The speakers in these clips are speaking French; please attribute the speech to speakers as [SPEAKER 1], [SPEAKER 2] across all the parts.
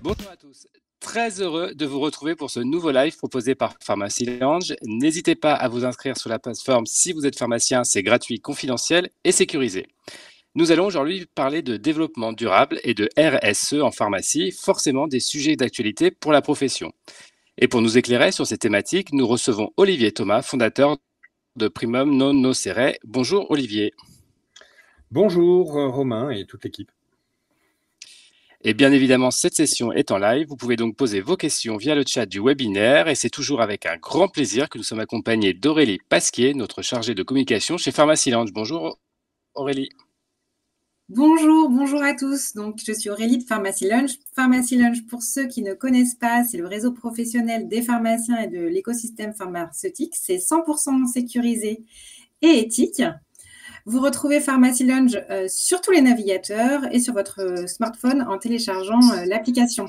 [SPEAKER 1] Bonjour à tous. Très heureux de vous retrouver pour ce nouveau live proposé par Pharmacy Lounge. N'hésitez pas à vous inscrire sur la plateforme si vous êtes pharmacien, c'est gratuit, confidentiel et sécurisé. Nous allons aujourd'hui parler de développement durable et de RSE en pharmacie, forcément des sujets d'actualité pour la profession. Et pour nous éclairer sur ces thématiques, nous recevons Olivier Thomas, fondateur de Primum Non Nocere. Bonjour Olivier.
[SPEAKER 2] Bonjour Romain et toute l'équipe.
[SPEAKER 1] Et bien évidemment, cette session est en live. Vous pouvez donc poser vos questions via le chat du webinaire et c'est toujours avec un grand plaisir que nous sommes accompagnés d'Aurélie Pasquier, notre chargée de communication chez Pharmacy Lounge. Bonjour Aurélie.
[SPEAKER 3] Bonjour à tous. Donc, je suis Aurélie de Pharmacy Lounge. Pharmacy Lounge, pour ceux qui ne connaissent pas, c'est le réseau professionnel des pharmaciens et de l'écosystème pharmaceutique. C'est 100% sécurisé et éthique. Vous retrouvez Pharmacy Lounge sur tous les navigateurs et sur votre smartphone en téléchargeant l'application.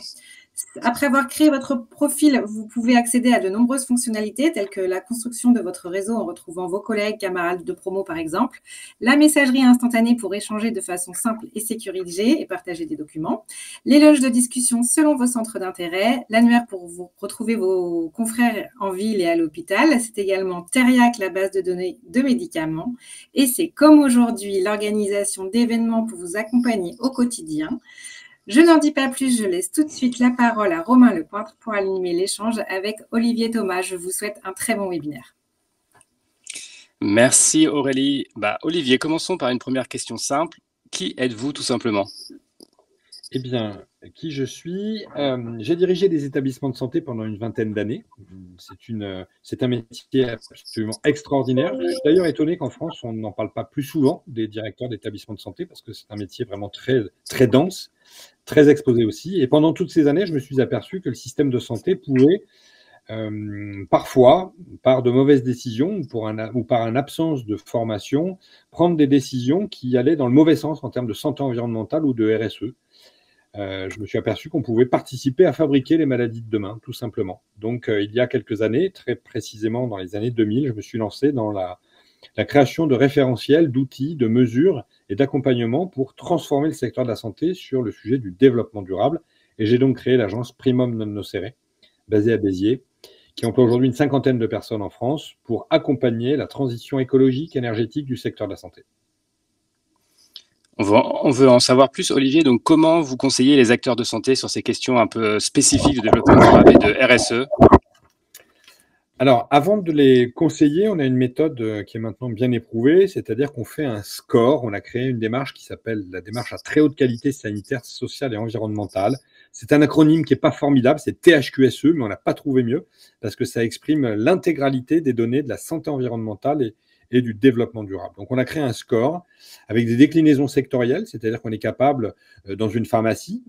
[SPEAKER 3] Après avoir créé votre profil, vous pouvez accéder à de nombreuses fonctionnalités telles que la construction de votre réseau en retrouvant vos collègues, camarades de promo par exemple, la messagerie instantanée pour échanger de façon simple et sécurisée et partager des documents, les loges de discussion selon vos centres d'intérêt, l'annuaire pour vous retrouver vos confrères en ville et à l'hôpital. C'est également Teriac, la base de données de médicaments. Et c'est comme aujourd'hui l'organisation d'événements pour vous accompagner au quotidien. Je n'en dis pas plus, je laisse tout de suite la parole à Romain Lepointre pour animer l'échange avec Olivier Thomas. Je vous souhaite un très bon webinaire.
[SPEAKER 1] Merci Aurélie. Olivier, commençons par une première question simple. Qui êtes-vous tout simplement ?
[SPEAKER 2] Eh bien, qui je suis j'ai dirigé des établissements de santé pendant une vingtaine d'années. C'est un métier absolument extraordinaire. Je suis d'ailleurs étonné qu'en France, on n'en parle pas plus souvent des directeurs d'établissements de santé parce que c'est un métier vraiment très, très dense, très exposé aussi. Et pendant toutes ces années, je me suis aperçu que le système de santé pouvait parfois, par de mauvaises décisions ou par une absence de formation, prendre des décisions qui allaient dans le mauvais sens en termes de santé environnementale ou de RSE. Je me suis aperçu qu'on pouvait participer à fabriquer les maladies de demain, tout simplement. Donc, il y a quelques années, très précisément dans les années 2000, je me suis lancé dans la création de référentiels, d'outils, de mesures et d'accompagnement pour transformer le secteur de la santé sur le sujet du développement durable. Et j'ai donc créé l'agence Primum Non Nocere, basée à Béziers, qui emploie aujourd'hui une cinquantaine de personnes en France pour accompagner la transition écologique et énergétique du secteur de la santé.
[SPEAKER 1] On veut en savoir plus, Olivier. Donc, comment vous conseillez les acteurs de santé sur ces questions un peu spécifiques de développement durable et de RSE ?
[SPEAKER 2] Alors, avant de les conseiller, on a une méthode qui est maintenant bien éprouvée, c'est-à-dire qu'on fait un score. On a créé une démarche qui s'appelle la démarche à très haute qualité sanitaire, sociale et environnementale. C'est un acronyme qui n'est pas formidable, c'est THQSE, mais on n'a pas trouvé mieux parce que ça exprime l'intégralité des données de la santé environnementale et du développement durable. Donc, on a créé un score avec des déclinaisons sectorielles, c'est-à-dire qu'on est capable, dans une pharmacie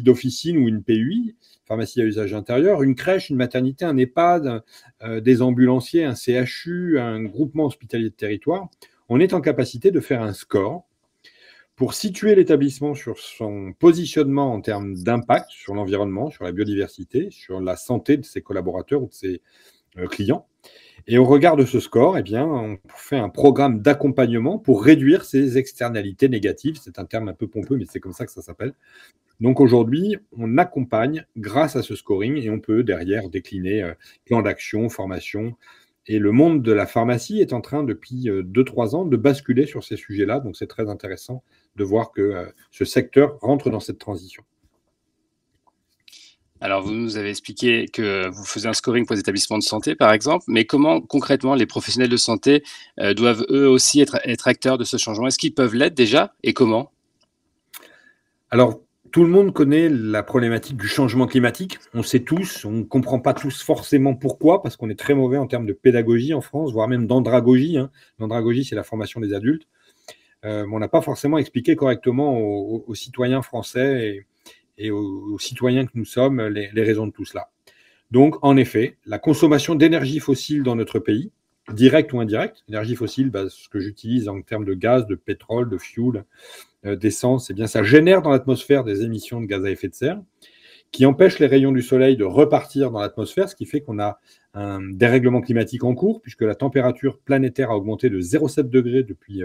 [SPEAKER 2] d'officine ou une PUI, pharmacie à usage intérieur, une crèche, une maternité, un EHPAD, des ambulanciers, un CHU, un groupement hospitalier de territoire, on est en capacité de faire un score pour situer l'établissement sur son positionnement en termes d'impact sur l'environnement, sur la biodiversité, sur la santé de ses collaborateurs ou de ses clients. Et au regard de ce score, eh bien, on fait un programme d'accompagnement pour réduire ces externalités négatives. C'est un terme un peu pompeux, mais c'est comme ça que ça s'appelle. Donc aujourd'hui, on accompagne grâce à ce scoring et on peut derrière décliner plan d'action, formation. Et le monde de la pharmacie est en train, depuis 2-3 ans, de basculer sur ces sujets-là. Donc c'est très intéressant de voir que ce secteur rentre dans cette transition.
[SPEAKER 1] Alors, vous nous avez expliqué que vous faisiez un scoring pour les établissements de santé, par exemple, mais comment concrètement les professionnels de santé doivent eux aussi être acteurs de ce changement ? Est-ce qu'ils peuvent l'être déjà et comment ?
[SPEAKER 2] Alors, tout le monde connaît la problématique du changement climatique. On sait tous, on ne comprend pas tous forcément pourquoi, parce qu'on est très mauvais en termes de pédagogie en France, voire même d'andragogie. L'andragogie, c'est la formation des adultes. On n'a pas forcément expliqué correctement aux citoyens français et aux citoyens que nous sommes les raisons de tout cela. Donc, en effet, la consommation d'énergie fossile dans notre pays, directe ou indirecte, énergie fossile, ce que j'utilise en termes de gaz, de pétrole, de fuel, d'essence, eh bien, ça génère dans l'atmosphère des émissions de gaz à effet de serre qui empêchent les rayons du soleil de repartir dans l'atmosphère, ce qui fait qu'on a un dérèglement climatique en cours, puisque la température planétaire a augmenté de 0,7 degrés depuis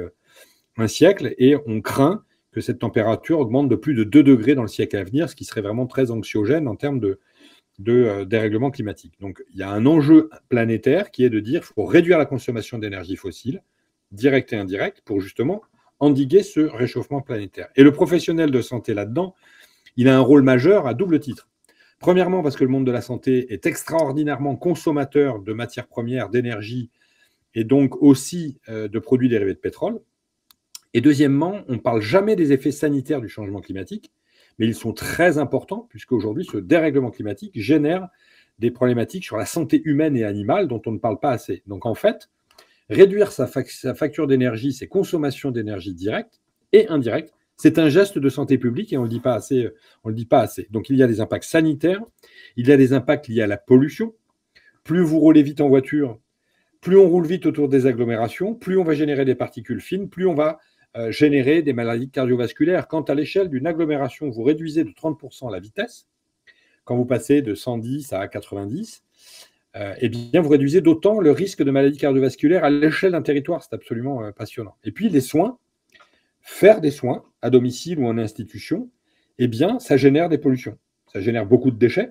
[SPEAKER 2] un siècle, et on craint que cette température augmente de plus de 2 degrés dans le siècle à venir, ce qui serait vraiment très anxiogène en termes de dérèglement climatique. Donc, il y a un enjeu planétaire qui est de dire qu'il faut réduire la consommation d'énergie fossile, directe et indirecte, pour justement endiguer ce réchauffement planétaire. Et le professionnel de santé là-dedans, il a un rôle majeur à double titre. Premièrement, parce que le monde de la santé est extraordinairement consommateur de matières premières, d'énergie et donc aussi de produits dérivés de pétrole. Et deuxièmement, on ne parle jamais des effets sanitaires du changement climatique, mais ils sont très importants puisqu'aujourd'hui, ce dérèglement climatique génère des problématiques sur la santé humaine et animale dont on ne parle pas assez. Donc en fait, réduire sa facture d'énergie, ses consommations d'énergie directes et indirectes, c'est un geste de santé publique et on ne le dit pas assez. Donc il y a des impacts sanitaires, il y a des impacts liés à la pollution. Plus vous roulez vite en voiture, plus on roule vite autour des agglomérations, plus on va générer des particules fines, plus on va générer des maladies cardiovasculaires. Quand à l'échelle d'une agglomération, vous réduisez de 30% la vitesse, quand vous passez de 110 à 90, eh bien, vous réduisez d'autant le risque de maladies cardiovasculaires à l'échelle d'un territoire. C'est absolument passionnant. Et puis, les soins, faire des soins à domicile ou en institution, eh bien, ça génère des pollutions. Ça génère beaucoup de déchets.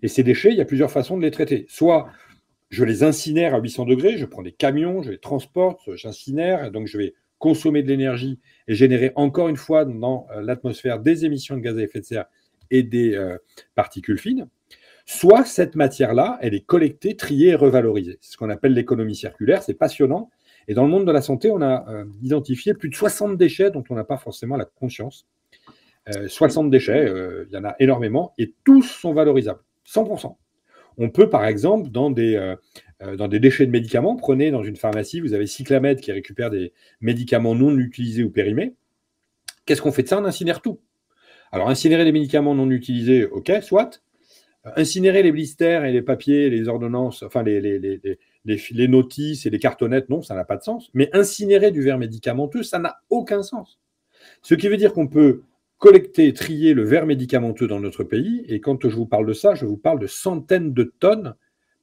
[SPEAKER 2] Et ces déchets, il y a plusieurs façons de les traiter. Soit je les incinère à 800 degrés, je prends des camions, je les transporte, j'incinère, donc je vais consommer de l'énergie et générer encore une fois dans l'atmosphère des émissions de gaz à effet de serre et des particules fines. Soit cette matière-là, elle est collectée, triée et revalorisée. C'est ce qu'on appelle l'économie circulaire, c'est passionnant. Et dans le monde de la santé, on a identifié plus de 60 déchets dont on n'a pas forcément la conscience. 60 déchets, il y en a énormément, et tous sont valorisables, 100%. On peut, par exemple, dans des déchets de médicaments, prenez dans une pharmacie, vous avez Cyclamed qui récupère des médicaments non utilisés ou périmés. Qu'est-ce qu'on fait de ça? On incinère tout. Alors, incinérer les médicaments non utilisés, ok, soit. Incinérer les blisters et les papiers, les ordonnances, enfin les notices et les cartonnettes, non, ça n'a pas de sens. Mais incinérer du verre médicamenteux, ça n'a aucun sens. Ce qui veut dire qu'on peut collecter, trier le verre médicamenteux dans notre pays. Et quand je vous parle de ça, je vous parle de centaines de tonnes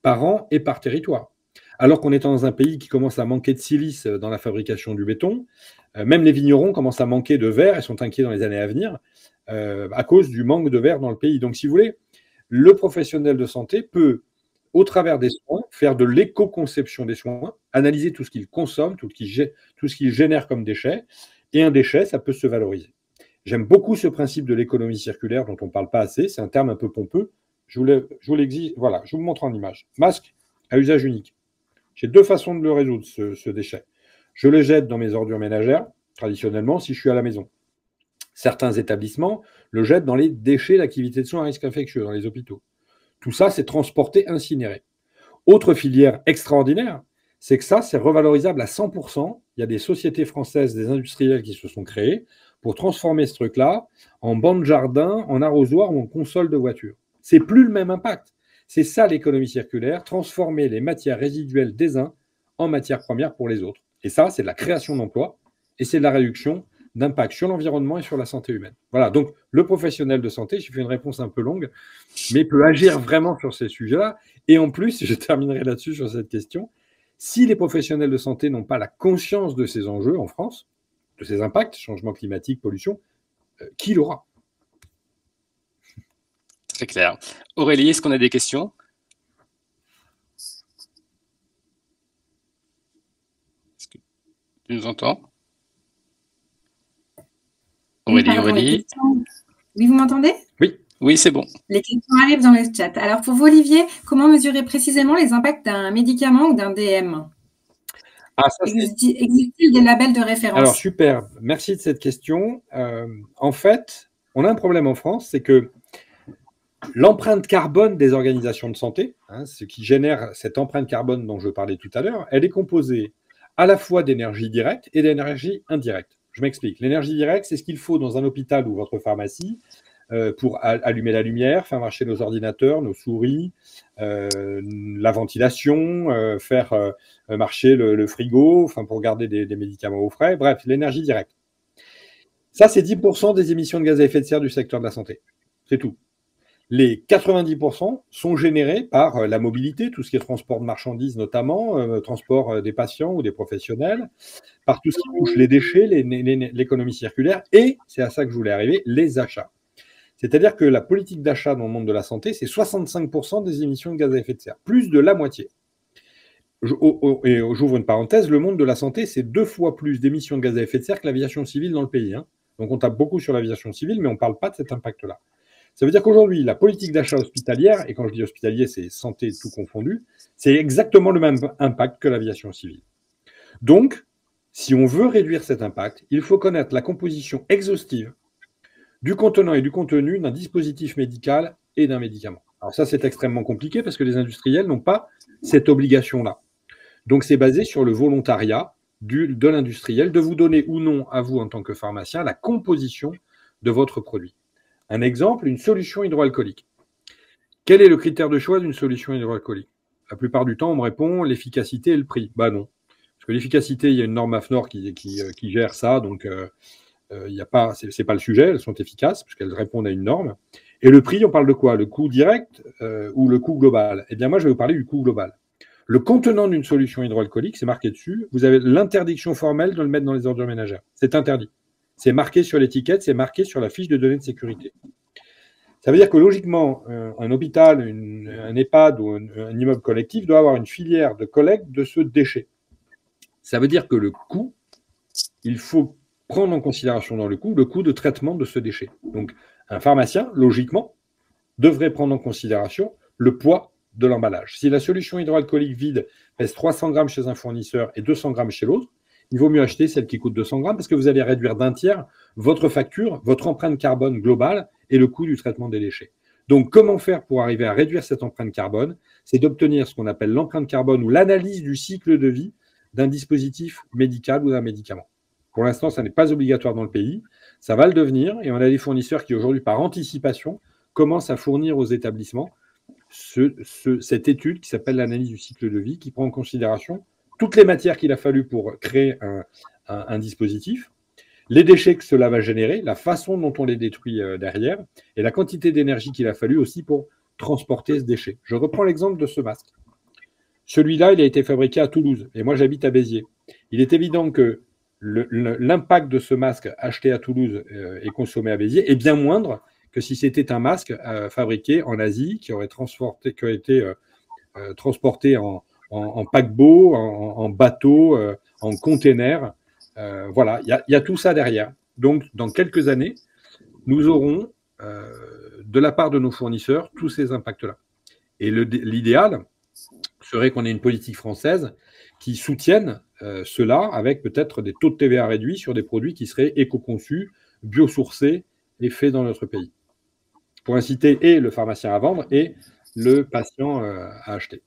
[SPEAKER 2] par an et par territoire. Alors qu'on est dans un pays qui commence à manquer de silice dans la fabrication du béton, même les vignerons commencent à manquer de verre et sont inquiets dans les années à venir à cause du manque de verre dans le pays. Donc, si vous voulez, le professionnel de santé peut, au travers des soins, faire de l'éco-conception des soins, analyser tout ce qu'il consomme, tout ce qu'il génère comme déchets, et un déchet, ça peut se valoriser. J'aime beaucoup ce principe de l'économie circulaire dont on ne parle pas assez, c'est un terme un peu pompeux. Voilà, je vous montre en image. Masque à usage unique. J'ai deux façons de le résoudre, ce déchet. Je le jette dans mes ordures ménagères, traditionnellement, si je suis à la maison. Certains établissements le jettent dans les déchets d'activité de soins à risque infectieux, dans les hôpitaux. Tout ça, c'est transporté, incinéré. Autre filière extraordinaire, c'est que ça, c'est revalorisable à 100%. Il y a des sociétés françaises, des industriels qui se sont créés pour transformer ce truc-là en banc de jardin, en arrosoir ou en console de voiture. C'est plus le même impact. C'est ça l'économie circulaire, transformer les matières résiduelles des uns en matières premières pour les autres. Et ça, c'est de la création d'emplois et c'est de la réduction d'impact sur l'environnement et sur la santé humaine. Voilà, donc le professionnel de santé, j'ai fait une réponse un peu longue, mais peut agir vraiment sur ces sujets-là. Et en plus, je terminerai là-dessus sur cette question, si les professionnels de santé n'ont pas la conscience de ces enjeux en France, de ces impacts, changement climatique, pollution, qui l'aura?
[SPEAKER 1] Très clair. Aurélie, est-ce qu'on a des questions? Est-ce que tu nous entends? Aurélie.
[SPEAKER 3] Oui, vous m'entendez?
[SPEAKER 1] Oui, c'est bon.
[SPEAKER 3] Les questions arrivent dans le chat. Alors, pour vous, Olivier, comment mesurer précisément les impacts d'un médicament ou d'un DM? Existe-t-il des labels de référence?
[SPEAKER 2] Alors, super. Merci de cette question. En fait, on a un problème en France, c'est que l'empreinte carbone des organisations de santé, ce qui génère cette empreinte carbone dont je parlais tout à l'heure, elle est composée à la fois d'énergie directe et d'énergie indirecte. Je m'explique. L'énergie directe, c'est ce qu'il faut dans un hôpital ou votre pharmacie pour allumer la lumière, faire marcher nos ordinateurs, nos souris, la ventilation, faire marcher le frigo, enfin pour garder des médicaments au frais. Bref, l'énergie directe. Ça, c'est 10% des émissions de gaz à effet de serre du secteur de la santé. C'est tout. Les 90% sont générés par la mobilité, tout ce qui est transport de marchandises notamment, transport des patients ou des professionnels, par tout ce qui touche les déchets, l'économie circulaire, et, c'est à ça que je voulais arriver, les achats. C'est-à-dire que la politique d'achat dans le monde de la santé, c'est 65% des émissions de gaz à effet de serre, plus de la moitié. Et j'ouvre une parenthèse, le monde de la santé, c'est 2 fois plus d'émissions de gaz à effet de serre que l'aviation civile dans le pays. Hein. Donc on tape beaucoup sur l'aviation civile, mais on ne parle pas de cet impact-là. Ça veut dire qu'aujourd'hui, la politique d'achat hospitalière, et quand je dis hospitalier, c'est santé tout confondu, c'est exactement le même impact que l'aviation civile. Donc, si on veut réduire cet impact, il faut connaître la composition exhaustive du contenant et du contenu d'un dispositif médical et d'un médicament. Alors ça, c'est extrêmement compliqué parce que les industriels n'ont pas cette obligation-là. Donc, c'est basé sur le volontariat de l'industriel de vous donner ou non, à vous en tant que pharmacien, la composition de votre produit. Un exemple, une solution hydroalcoolique. Quel est le critère de choix d'une solution hydroalcoolique? La plupart du temps, on me répond l'efficacité et le prix. Bah non. Parce que l'efficacité, il y a une norme AFNOR qui gère ça, donc c'est pas le sujet, elles sont efficaces puisqu'elles répondent à une norme. Et le prix, on parle de quoi? Le coût direct ou le coût global? Eh bien, moi, je vais vous parler du coût global. Le contenant d'une solution hydroalcoolique, c'est marqué dessus. Vous avez l'interdiction formelle de le mettre dans les ordures ménagères. C'est interdit. C'est marqué sur l'étiquette, c'est marqué sur la fiche de données de sécurité. Ça veut dire que logiquement, un hôpital, un EHPAD ou un immeuble collectif doit avoir une filière de collecte de ce déchet. Ça veut dire que le coût, il faut prendre en considération dans le coût de traitement de ce déchet. Donc, un pharmacien, logiquement, devrait prendre en considération le poids de l'emballage. Si la solution hydroalcoolique vide pèse 300 grammes chez un fournisseur et 200 grammes chez l'autre, il vaut mieux acheter celle qui coûte 200 grammes parce que vous allez réduire d'un tiers votre facture, votre empreinte carbone globale et le coût du traitement des déchets. Donc, comment faire pour arriver à réduire cette empreinte carbone? C'est d'obtenir ce qu'on appelle l'empreinte carbone ou l'analyse du cycle de vie d'un dispositif médical ou d'un médicament. Pour l'instant, ça n'est pas obligatoire dans le pays. Ça va le devenir et on a des fournisseurs qui aujourd'hui, par anticipation, commencent à fournir aux établissements cette étude qui s'appelle l'analyse du cycle de vie, qui prend en considération toutes les matières qu'il a fallu pour créer un dispositif, les déchets que cela va générer, la façon dont on les détruit derrière, et la quantité d'énergie qu'il a fallu aussi pour transporter ce déchet. Je reprends l'exemple de ce masque. Celui-là, il a été fabriqué à Toulouse, et moi j'habite à Béziers. Il est évident que l'impact de ce masque acheté à Toulouse et consommé à Béziers est bien moindre que si c'était un masque fabriqué en Asie, qui aurait été transporté en paquebot, en bateau, en container. Voilà, il y a tout ça derrière. Donc, dans quelques années, nous aurons, de la part de nos fournisseurs, tous ces impacts-là. Et l'idéal serait qu'on ait une politique française qui soutienne cela avec peut-être des taux de TVA réduits sur des produits qui seraient éco-conçus, biosourcés et faits dans notre pays, pour inciter et le pharmacien à vendre et le patient à acheter.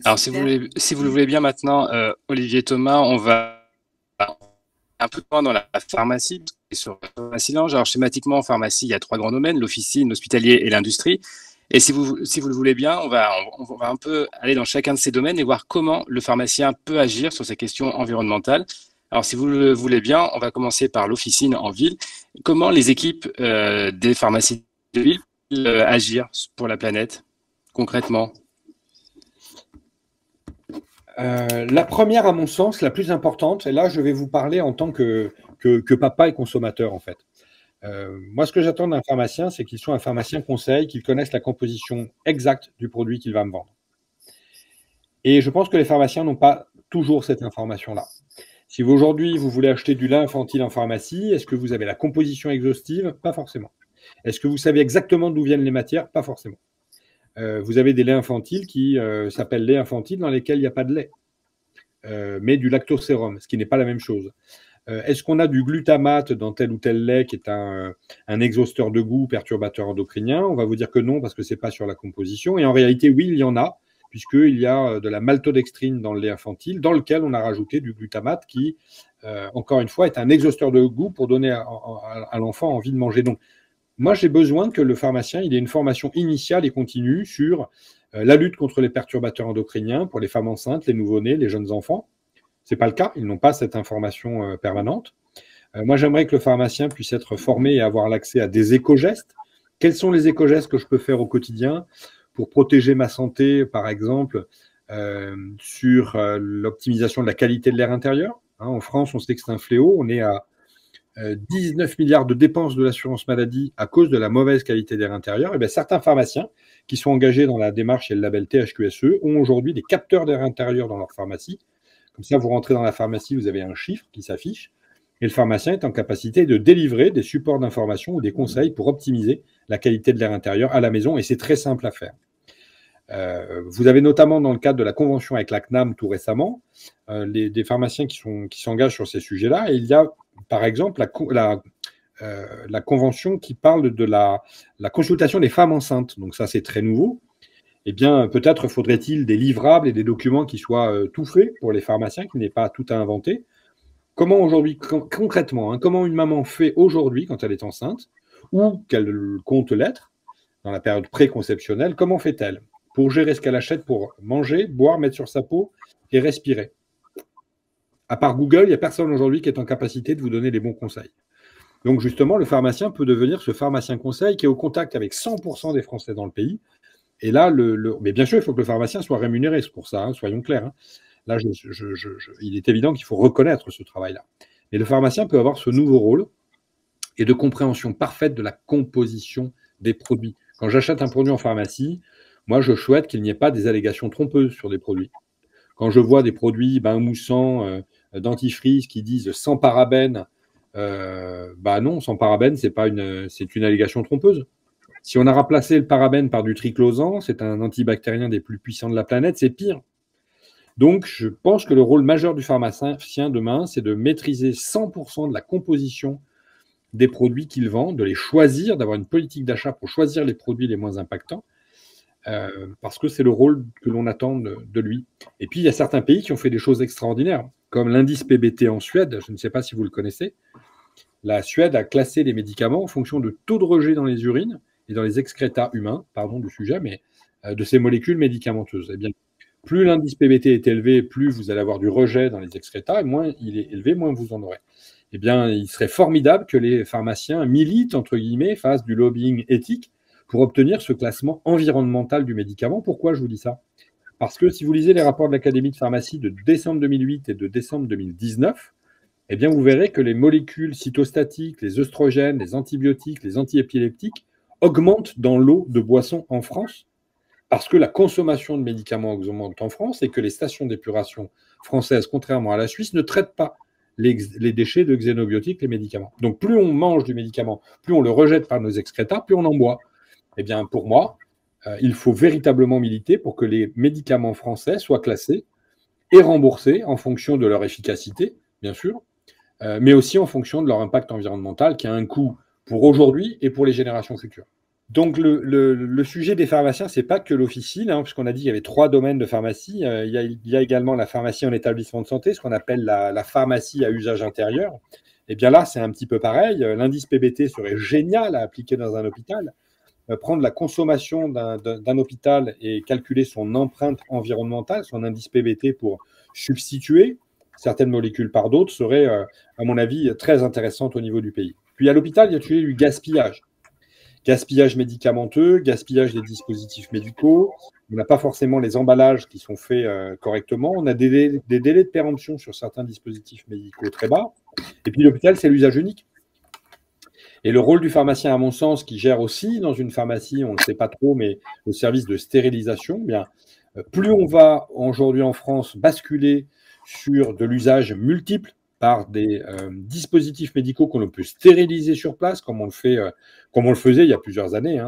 [SPEAKER 1] Alors, si vous le voulez bien maintenant, Olivier Thomas, on va un peu dans la pharmacie, sur la pharmacie Lange. Alors, schématiquement, en pharmacie, il y a 3 grands domaines, l'officine, l'hospitalier et l'industrie. Et si vous le voulez bien, on va un peu aller dans chacun de ces domaines et voir comment le pharmacien peut agir sur ces questions environnementales. Alors, si vous le voulez bien, on va commencer par l'officine en ville. Comment les équipes des pharmacies de ville peuvent agir pour la planète, concrètement?
[SPEAKER 2] La première, à mon sens, la plus importante, et là, je vais vous parler en tant que papa et consommateur, en fait. Moi, ce que j'attends d'un pharmacien, c'est qu'il soit un pharmacien conseil, qu'il connaisse la composition exacte du produit qu'il va me vendre. Et je pense que les pharmaciens n'ont pas toujours cette information-là. Si aujourd'hui, vous voulez acheter du lait infantile en pharmacie, est-ce que vous avez la composition exhaustive? Pas forcément. Est-ce que vous savez exactement d'où viennent les matières? Pas forcément. Vous avez des laits infantiles qui s'appellent laits infantiles dans lesquels il n'y a pas de lait, mais du lactosérum, ce qui n'est pas la même chose. Est-ce qu'on a du glutamate dans tel ou tel lait qui est un exhausteur de goût, perturbateur endocrinien? On va vous dire que non parce que ce n'est pas sur la composition. Et en réalité, oui, il y en a, puisqu'il y a de la maltodextrine dans le lait infantile, dans lequel on a rajouté du glutamate qui, encore une fois, est un exhausteur de goût pour donner à l'enfant envie de manger. Donc, moi, j'ai besoin que le pharmacien ait une formation initiale et continue sur la lutte contre les perturbateurs endocriniens pour les femmes enceintes, les nouveau-nés, les jeunes enfants. Ce n'est pas le cas, ils n'ont pas cette information permanente. Moi, j'aimerais que le pharmacien puisse être formé et avoir l'accès à des éco-gestes. Quels sont les éco-gestes que je peux faire au quotidien pour protéger ma santé, par exemple, sur l'optimisation de la qualité de l'air intérieur? En France, on sait que c'est un fléau. On est à 19 milliards de dépenses de l'assurance maladie à cause de la mauvaise qualité d'air intérieur. Et bien, certains pharmaciens qui sont engagés dans la démarche et le label THQSE ont aujourd'hui des capteurs d'air intérieur dans leur pharmacie. Comme ça, vous rentrez dans la pharmacie, vous avez un chiffre qui s'affiche. Et le pharmacien est en capacité de délivrer des supports d'information ou des conseils pour optimiser la qualité de l'air intérieur à la maison. Et c'est très simple à faire. Vous avez notamment dans le cadre de la convention avec la CNAM tout récemment, des pharmaciens qui s'engagent sur ces sujets-là. Et il y a, par exemple, la convention qui parle de la consultation des femmes enceintes. Donc ça, c'est très nouveau. Eh bien, peut-être faudrait-il des livrables et des documents qui soient tout faits pour les pharmaciens, qu'il n'y ait pas tout à inventer. Comment aujourd'hui, concrètement, comment une maman fait aujourd'hui quand elle est enceinte ou qu'elle compte l'être dans la période préconceptionnelle, comment fait-elle pour gérer ce qu'elle achète pour manger, boire, mettre sur sa peau et respirer? À part Google, il n'y a personne aujourd'hui qui est en capacité de vous donner les bons conseils. Donc justement, le pharmacien peut devenir ce pharmacien conseil qui est au contact avec 100% des Français dans le pays. Et là, mais bien sûr, il faut que le pharmacien soit rémunéré pour ça, soyons clairs. Là, il est évident qu'il faut reconnaître ce travail-là. Mais le pharmacien peut avoir ce nouveau rôle et de compréhension parfaite de la composition des produits. Quand j'achète un produit en pharmacie, moi, je souhaite qu'il n'y ait pas des allégations trompeuses sur des produits. Quand je vois des produits bain moussant, dentifrice qui disent sans parabènes, non, sans parabènes, c'est une allégation trompeuse. Si on a remplacé le parabène par du triclosan, c'est un antibactérien des plus puissants de la planète, c'est pire. Donc, je pense que le rôle majeur du pharmacien demain, c'est de maîtriser 100% de la composition des produits qu'il vend, de les choisir, d'avoir une politique d'achat pour choisir les produits les moins impactants, parce que c'est le rôle que l'on attend de lui. Et puis, il y a certains pays qui ont fait des choses extraordinaires, comme l'indice PBT en Suède, je ne sais pas si vous le connaissez. La Suède a classé les médicaments en fonction de taux de rejet dans les urines et dans les excrétas humains, pardon du sujet, mais de ces molécules médicamenteuses. Eh bien, plus l'indice PBT est élevé, plus vous allez avoir du rejet dans les excrétas, et moins il est élevé, moins vous en aurez. Eh bien, il serait formidable que les pharmaciens militent, entre guillemets, fassent du lobbying éthique pour obtenir ce classement environnemental du médicament. Pourquoi je vous dis ça? Parce que si vous lisez les rapports de l'Académie de pharmacie de décembre 2008 et de décembre 2019, eh bien, vous verrez que les molécules cytostatiques, les œstrogènes, les antibiotiques, les antiépileptiques augmentent dans l'eau de boisson en France, parce que la consommation de médicaments augmente en France et que les stations d'épuration françaises, contrairement à la Suisse, ne traitent pas les déchets de xénobiotiques, les médicaments. Donc, plus on mange du médicament, plus on le rejette par nos excrétas, plus on en boit. Eh bien, pour moi, il faut véritablement militer pour que les médicaments français soient classés et remboursés en fonction de leur efficacité, bien sûr, mais aussi en fonction de leur impact environnemental qui a un coût pour aujourd'hui et pour les générations futures. Donc, le sujet des pharmaciens, ce n'est pas que l'officine, puisqu'on a dit qu'il y avait 3 domaines de pharmacie. Il y a également la pharmacie en établissement de santé, ce qu'on appelle la pharmacie à usage intérieur. Et bien là, c'est un petit peu pareil. L'indice PBT serait génial à appliquer dans un hôpital. Prendre la consommation d'un hôpital et calculer son empreinte environnementale, son indice PBT pour substituer certaines molécules par d'autres serait, à mon avis, très intéressante au niveau du pays. Puis à l'hôpital, il y a toujours eu du gaspillage. Gaspillage médicamenteux, gaspillage des dispositifs médicaux. On n'a pas forcément les emballages qui sont faits correctement. On a des délais de péremption sur certains dispositifs médicaux très bas. Et puis l'hôpital, c'est l'usage unique. Et le rôle du pharmacien, à mon sens, qui gère aussi dans une pharmacie, on ne le sait pas trop, mais le service de stérilisation, bien, plus on va aujourd'hui en France basculer sur de l'usage multiple par des dispositifs médicaux qu'on peut stériliser sur place, comme on le faisait il y a plusieurs années,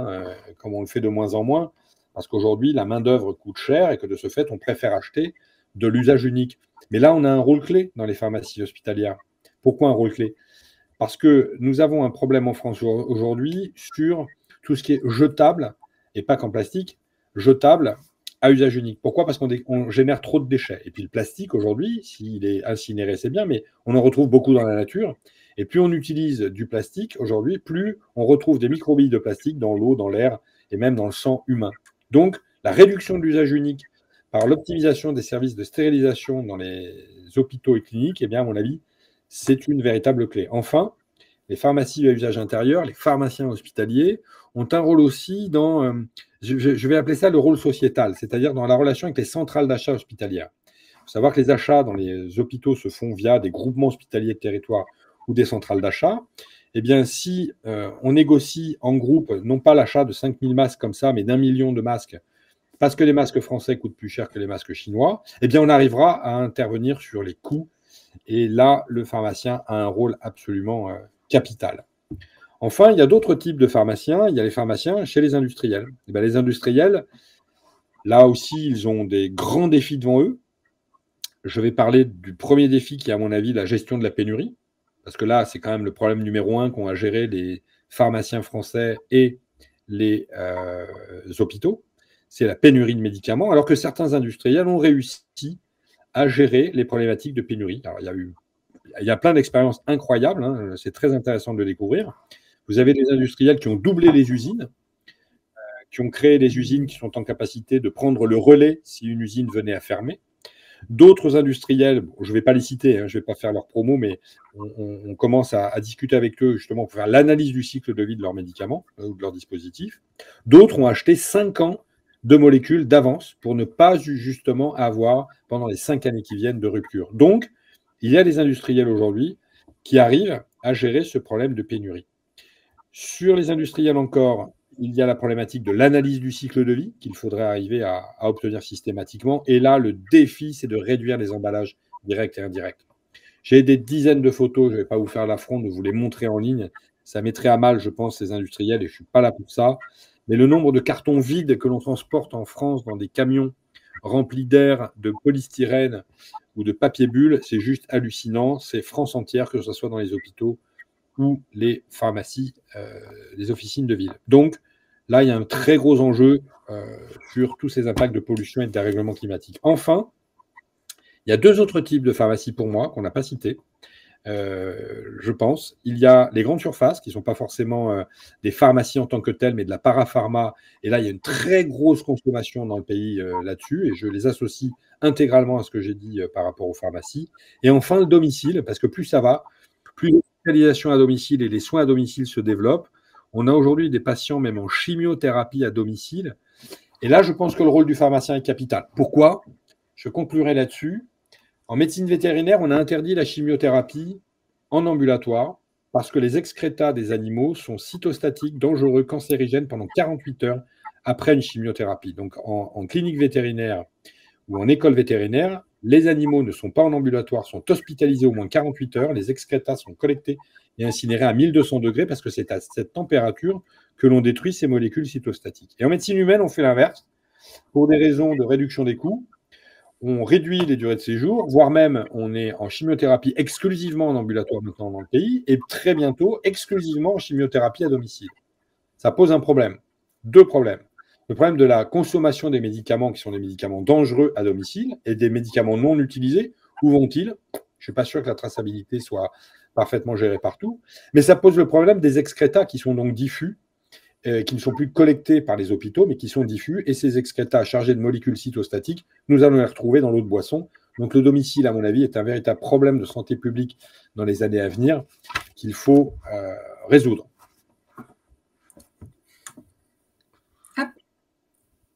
[SPEAKER 2] comme on le fait de moins en moins, parce qu'aujourd'hui, la main-d'œuvre coûte cher et que de ce fait, on préfère acheter de l'usage unique. Mais là, on a un rôle clé dans les pharmacies hospitalières. Pourquoi un rôle clé? Parce que nous avons un problème en France aujourd'hui sur tout ce qui est jetable, et pas qu'en plastique, jetable à usage unique. Pourquoi? Parce qu'on génère trop de déchets. Et puis le plastique, aujourd'hui, s'il est incinéré, c'est bien, mais on en retrouve beaucoup dans la nature. Et plus on utilise du plastique aujourd'hui, plus on retrouve des microbilles de plastique dans l'eau, dans l'air et même dans le sang humain. Donc, la réduction de l'usage unique par l'optimisation des services de stérilisation dans les hôpitaux et cliniques, eh bien, à mon avis, c'est une véritable clé. Enfin, les pharmacies à usage intérieur, les pharmaciens hospitaliers ont un rôle aussi dans, je vais appeler ça le rôle sociétal, c'est-à-dire dans la relation avec les centrales d'achat hospitalières. Il faut savoir que les achats dans les hôpitaux se font via des groupements hospitaliers de territoire ou des centrales d'achat. Eh bien, si on négocie en groupe, non pas l'achat de 5000 masques comme ça, mais d'1 million de masques, parce que les masques français coûtent plus cher que les masques chinois, eh bien, on arrivera à intervenir sur les coûts. Et là, le pharmacien a un rôle absolument capital. Enfin, il y a d'autres types de pharmaciens. Il y a les pharmaciens chez les industriels. Et bien, les industriels, là aussi, ils ont des grands défis devant eux. Je vais parler du premier défi qui est, à mon avis, la gestion de la pénurie. Parce que là, c'est quand même le problème numéro 1 qu'ont à gérer les pharmaciens français et les hôpitaux. C'est la pénurie de médicaments, alors que certains industriels ont réussi à gérer les problématiques de pénurie. Alors, il y a plein d'expériences incroyables, hein, c'est très intéressant de le découvrir. Vous avez des industriels qui ont doublé les usines, qui ont créé des usines qui sont en capacité de prendre le relais si une usine venait à fermer. D'autres industriels, bon, je ne vais pas les citer, hein, je ne vais pas faire leur promo, mais on commence à discuter avec eux justement pour faire l'analyse du cycle de vie de leurs médicaments ou de leurs dispositifs. D'autres ont acheté 5 ans de molécules d'avance pour ne pas justement avoir, pendant les 5 années qui viennent, de rupture. Donc, il y a des industriels aujourd'hui qui arrivent à gérer ce problème de pénurie. Sur les industriels encore, il y a la problématique de l'analyse du cycle de vie qu'il faudrait arriver à obtenir systématiquement. Et là, le défi, c'est de réduire les emballages directs et indirects. J'ai des dizaines de photos, je ne vais pas vous faire l'affront de vous les montrer en ligne. Ça mettrait à mal, je pense, les industriels, et je ne suis pas là pour ça. Mais le nombre de cartons vides que l'on transporte en France dans des camions remplis d'air, de polystyrène ou de papier bulle, c'est juste hallucinant. C'est France entière, que ce soit dans les hôpitaux ou les pharmacies, les officines de ville. Donc, là, il y a un très gros enjeu sur tous ces impacts de pollution et de dérèglement climatique. Enfin, il y a 2 autres types de pharmacies pour moi qu'on n'a pas cités, je pense. Il y a les grandes surfaces, qui ne sont pas forcément des pharmacies en tant que telles, mais de la parapharma. Et là, il y a une très grosse consommation dans le pays là-dessus, et je les associe intégralement à ce que j'ai dit par rapport aux pharmacies. Et enfin, le domicile, parce que plus ça va, plus l'hospitalisation à domicile et les soins à domicile se développent. On a aujourd'hui des patients même en chimiothérapie à domicile. Et là, je pense que le rôle du pharmacien est capital. Pourquoi ? Je conclurai là-dessus. En médecine vétérinaire, on a interdit la chimiothérapie en ambulatoire parce que les excrétas des animaux sont cytostatiques, dangereux, cancérigènes pendant 48 heures après une chimiothérapie. Donc, en clinique vétérinaire ou en école vétérinaire, les animaux ne sont pas en ambulatoire, sont hospitalisés au moins 48 heures. Les excrétas sont collectés et incinérés à 1200 degrés parce que c'est à cette température que l'on détruit ces molécules cytostatiques. Et en médecine humaine, on fait l'inverse. Pour des raisons de réduction des coûts, on réduit les durées de séjour, voire même on est en chimiothérapie exclusivement en ambulatoire maintenant dans le pays et très bientôt exclusivement en chimiothérapie à domicile. Ça pose un problème. 2 problèmes. Le problème de la consommation des médicaments qui sont des médicaments dangereux à domicile et des médicaments non utilisés. Où vont-ils ? Je ne suis pas sûr que la traçabilité soit parfaitement gérée partout. Mais ça pose le problème des excrétas qui sont donc diffus, qui ne sont plus collectés par les hôpitaux, mais qui sont diffus. Et ces excrétas chargés de molécules cytostatiques, nous allons les retrouver dans l'eau de boisson. Donc le domicile, à mon avis, est un véritable problème de santé publique dans les années à venir qu'il faut résoudre.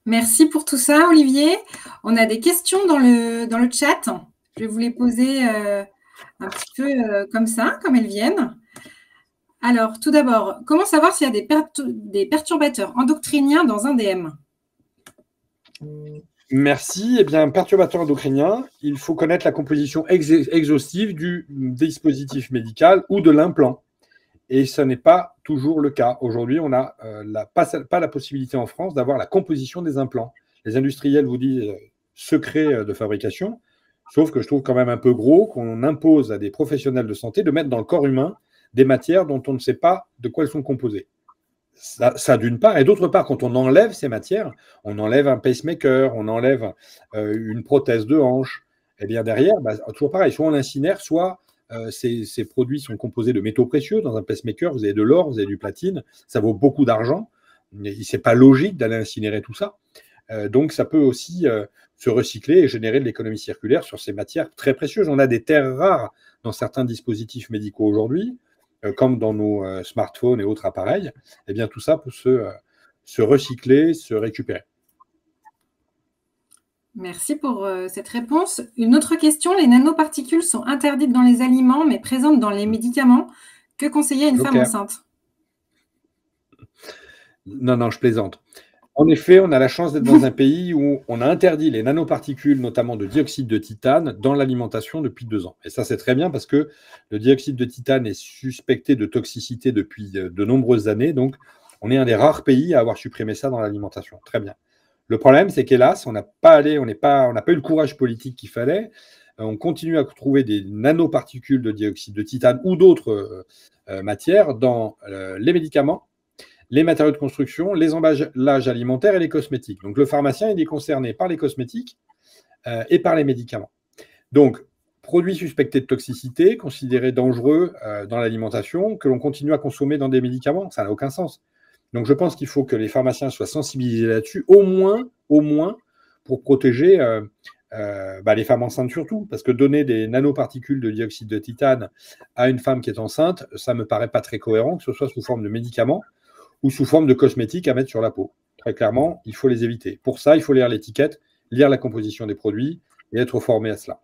[SPEAKER 3] Merci pour tout ça, Olivier. On a des questions dans le chat. Je vais vous les poser un petit peu comme ça, comme elles viennent. Alors, tout d'abord, comment savoir s'il y a des perturbateurs endocriniens dans un DM ?
[SPEAKER 2] Merci. Eh bien, perturbateur endocrinien, il faut connaître la composition exhaustive du dispositif médical ou de l'implant. Et ce n'est pas toujours le cas. Aujourd'hui, on n'a pas la possibilité en France d'avoir la composition des implants. Les industriels vous disent secret de fabrication, sauf que je trouve quand même un peu gros qu'on impose à des professionnels de santé de mettre dans le corps humain des matières dont on ne sait pas de quoi elles sont composées. Ça d'une part. Et d'autre part, quand on enlève ces matières, on enlève un pacemaker, on enlève une prothèse de hanche, et bien derrière, toujours pareil, soit on l'incinère, soit ces produits sont composés de métaux précieux. Dans un pacemaker, vous avez de l'or, vous avez du platine, ça vaut beaucoup d'argent. Ce n'est pas logique d'aller incinérer tout ça. Donc, ça peut aussi se recycler et générer de l'économie circulaire sur ces matières très précieuses. On a des terres rares dans certains dispositifs médicaux aujourd'hui, comme dans nos smartphones et autres appareils. Eh bien, tout ça peut se recycler, se récupérer.
[SPEAKER 3] Merci pour cette réponse. Une autre question, les nanoparticules sont interdites dans les aliments, mais présentes dans les médicaments. Que conseiller à une femme enceinte?
[SPEAKER 2] Non, je plaisante. En effet, on a la chance d'être dans un pays où on a interdit les nanoparticules, notamment de dioxyde de titane, dans l'alimentation depuis 2 ans. Et ça, c'est très bien parce que le dioxyde de titane est suspecté de toxicité depuis de nombreuses années. Donc, on est un des rares pays à avoir supprimé ça dans l'alimentation. Très bien. Le problème, c'est qu'hélas, on n'a pas eu le courage politique qu'il fallait. On continue à trouver des nanoparticules de dioxyde de titane ou d'autres matières dans les médicaments, les matériaux de construction, les emballages alimentaires et les cosmétiques. Donc, le pharmacien, il est concerné par les cosmétiques et par les médicaments. Donc, produits suspectés de toxicité, considérés dangereux dans l'alimentation, que l'on continue à consommer dans des médicaments, ça n'a aucun sens. Donc, je pense qu'il faut que les pharmaciens soient sensibilisés là-dessus, au moins, pour protéger les femmes enceintes surtout. Parce que donner des nanoparticules de dioxyde de titane à une femme qui est enceinte, ça ne me paraît pas très cohérent, que ce soit sous forme de médicaments ou sous forme de cosmétiques à mettre sur la peau. Très clairement, il faut les éviter. Pour ça, il faut lire l'étiquette, lire la composition des produits et être formé à cela.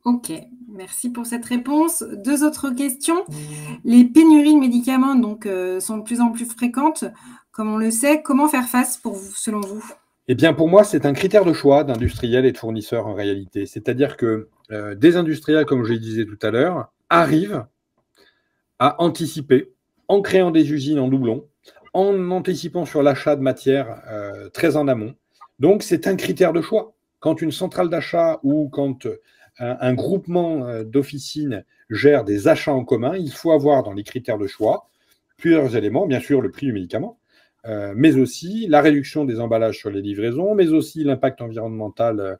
[SPEAKER 3] Ok, merci pour cette réponse. 2 autres questions. Les pénuries de médicaments sont de plus en plus fréquentes. Comme on le sait, comment faire face selon vous?
[SPEAKER 2] Eh bien, pour moi, c'est un critère de choix d'industriels et de fournisseurs en réalité. C'est-à-dire que des industriels, comme je le disais tout à l'heure, arrivent à anticiper en créant des usines en doublon, en anticipant sur l'achat de matières très en amont. Donc, c'est un critère de choix. Quand une centrale d'achat ou quand un groupement d'officines gère des achats en commun, il faut avoir dans les critères de choix plusieurs éléments, bien sûr le prix du médicament, mais aussi la réduction des emballages sur les livraisons, mais aussi l'impact environnemental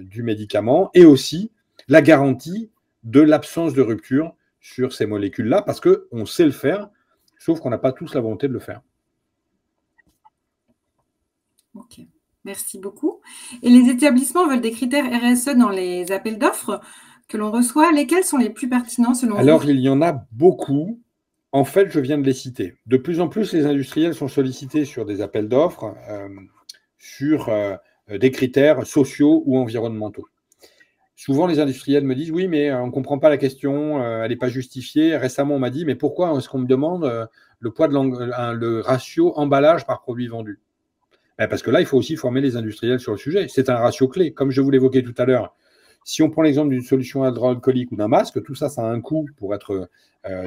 [SPEAKER 2] du médicament et aussi la garantie de l'absence de rupture sur ces molécules-là, parce qu'on sait le faire, sauf qu'on n'a pas tous la volonté de le faire.
[SPEAKER 3] Ok, merci beaucoup. Et les établissements veulent des critères RSE dans les appels d'offres que l'on reçoit. Lesquels sont les plus pertinents selon vous?
[SPEAKER 2] Alors, il y en a beaucoup. En fait, je viens de les citer. De plus en plus, les industriels sont sollicités sur des appels d'offres, sur des critères sociaux ou environnementaux. Souvent, les industriels me disent « Oui, mais on ne comprend pas la question, elle n'est pas justifiée. » Récemment, on m'a dit « Mais pourquoi est-ce qu'on me demande le poids le ratio emballage par produit vendu ?» Parce que là, il faut aussi former les industriels sur le sujet. C'est un ratio clé. Comme je vous l'évoquais tout à l'heure, si on prend l'exemple d'une solution hydroalcoolique ou d'un masque, tout ça, ça a un coût pour être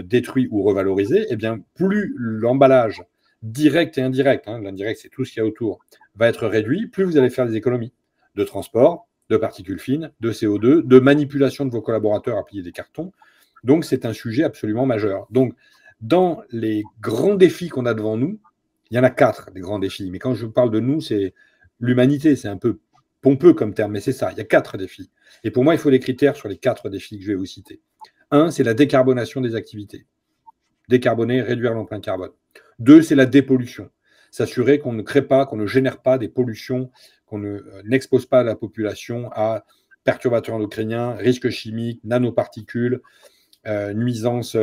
[SPEAKER 2] détruit ou revalorisé. Eh bien, plus l'emballage direct et indirect, l'indirect, c'est tout ce qu'il y a autour, va être réduit, plus vous allez faire des économies de transport, de particules fines, de CO2, de manipulation de vos collaborateurs à plier des cartons. Donc, c'est un sujet absolument majeur. Donc, dans les grands défis qu'on a devant nous, il y en a 4 des grands défis. Mais quand je parle de nous, c'est l'humanité. C'est un peu pompeux comme terme, mais c'est ça. Il y a 4 défis. Et pour moi, il faut des critères sur les 4 défis que je vais vous citer. 1, c'est la décarbonation des activités. Décarboner, réduire l'empreinte carbone. 2, c'est la dépollution. S'assurer qu'on ne crée pas, qu'on ne génère pas des pollutions, qu'on n'expose pas la population à perturbateurs endocriniens, risques chimiques, nanoparticules, nuisances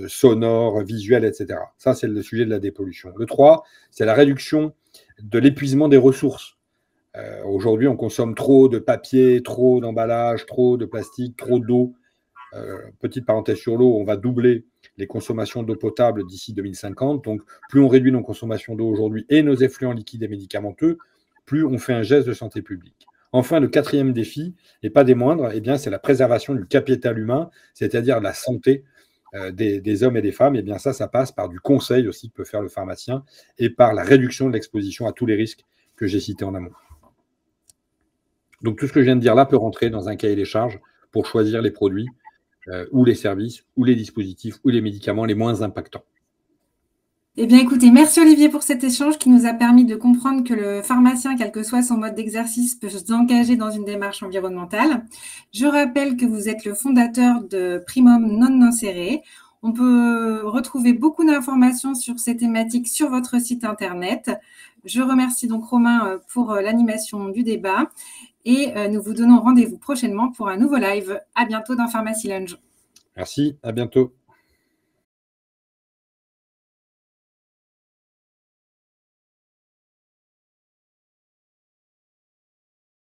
[SPEAKER 2] sonores, visuelles, etc. Ça, c'est le sujet de la dépollution. Le 3, c'est la réduction de l'épuisement des ressources. Aujourd'hui, on consomme trop de papier, trop d'emballage, trop de plastique, trop d'eau. Petite parenthèse sur l'eau, on va doubler les consommations d'eau potable d'ici 2050. Donc, plus on réduit nos consommations d'eau aujourd'hui et nos effluents liquides et médicamenteux, plus on fait un geste de santé publique. Enfin, le 4e défi, et pas des moindres, eh bien, c'est la préservation du capital humain, c'est-à-dire la santé des hommes et des femmes. Eh bien, ça passe par du conseil aussi que peut faire le pharmacien et par la réduction de l'exposition à tous les risques que j'ai cités en amont. Donc, tout ce que je viens de dire là peut rentrer dans un cahier des charges pour choisir les produits ou les services, ou les dispositifs, ou les médicaments les moins impactants.
[SPEAKER 3] Eh bien, écoutez, merci Olivier pour cet échange qui nous a permis de comprendre que le pharmacien, quel que soit son mode d'exercice, peut s'engager dans une démarche environnementale. Je rappelle que vous êtes le fondateur de Primum Non Inséré. On peut retrouver beaucoup d'informations sur ces thématiques sur votre site internet. Je remercie donc Romain pour l'animation du débat et nous vous donnons rendez-vous prochainement pour un nouveau live. À bientôt dans Pharmacy Lounge.
[SPEAKER 2] Merci, à bientôt.